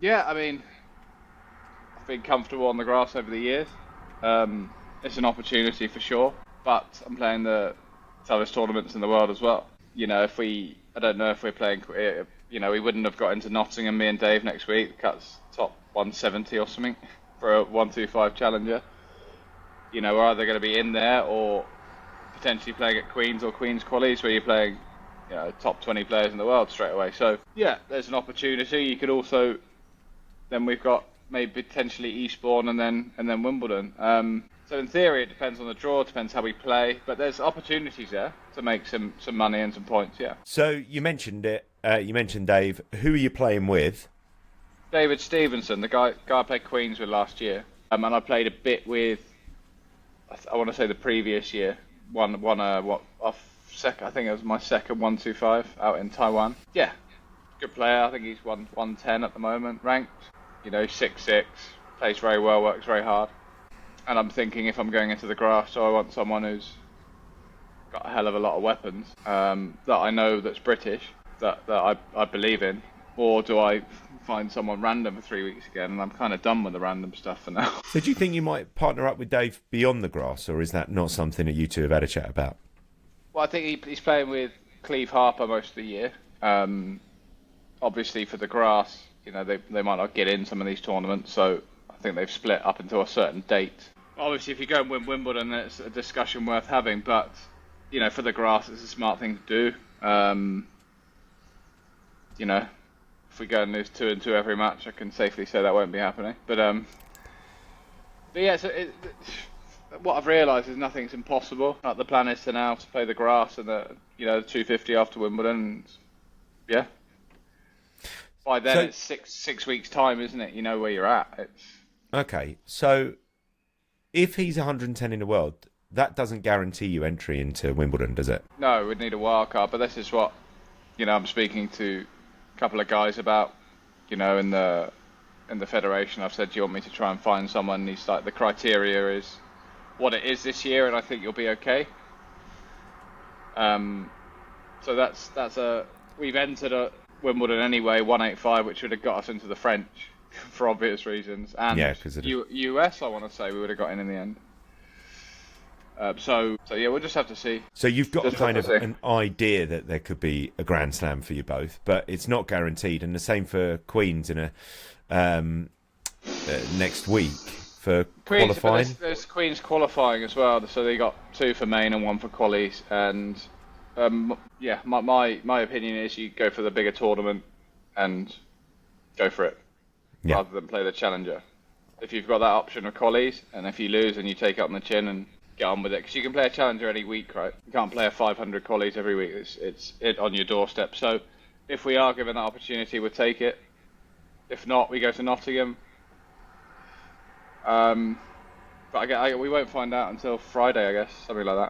Yeah, I mean, I've been comfortable on the grass over the years. It's an opportunity for sure, but I'm playing the toughest tournaments in the world as well. I don't know if we're playing, we wouldn't have got into Nottingham, me and Dave next week. Cuts top 170 or something for a 125 challenger. We're either going to be in there or potentially playing at Queens or Queens Qualies, where you're playing, top 20 players in the world straight away. So yeah, there's an opportunity. You could also, then we've got maybe potentially Eastbourne and then Wimbledon. So in theory, it depends on the draw, depends how we play, but there's opportunities there to make some money and some points. Yeah. So you mentioned it. You mentioned Dave. Who are you playing with? David Stevenson, the guy I played Queens with last year, and I played a bit with. I want to say the previous year. I think it was my second 125 out in Taiwan. Yeah, good player. I think he's 110 at the moment, ranked. 6'6", plays very well, works very hard. And I'm thinking, if I'm going into the grass, so I want someone who's got a hell of a lot of weapons, that I know that's British, that I believe in, or do I find someone random for 3 weeks again? And I'm kind of done with the random stuff for now. So do you think you might partner up with Dave beyond the grass, or is that not something that you two have had a chat about? Well, I think he's playing with Cleve Harper most of the year. Obviously, for the grass, they might not get in some of these tournaments, so I think they've split up until a certain date. Obviously, if you go and win Wimbledon, then it's a discussion worth having, but, for the grass, it's a smart thing to do. If we go and lose 2-2 every match, I can safely say that won't be happening. But yeah, what I've realised is nothing's impossible. The plan is to now play the grass and the 250 after Wimbledon. And, yeah. By then it's six weeks time, isn't it? You know where you're at. Okay, so if he's 110 in the world, that doesn't guarantee you entry into Wimbledon, does it? No, we'd need a wild card. But this is what I'm speaking to a couple of guys about. In the federation, I've said, do you want me to try and find someone? And he's like, the criteria is what it is this year, and I think you'll be okay. So we've entered a Wimbledon anyway, 185, which would have got us into the French for obvious reasons, and yeah, because US, I want to say, we would have got in the end. So yeah, we'll just have to see. So you've got kind of an idea that there could be a Grand Slam for you both, but it's not guaranteed. And the same for Queens in a next week for qualifying. There's Queens qualifying as well, so they got 2 for main and 1 for qualies. And yeah, my opinion is you go for the bigger tournament and go for it, rather than play the challenger. If you've got that option of qualies, and if you lose, and you take it on the chin and get on with it, because you can play a challenger any week, right? You can't play a 500 qualies every week. It's on your doorstep. So if we are given that opportunity, we'll take it. If not, we go to Nottingham. But we won't find out until Friday, I guess, something like that.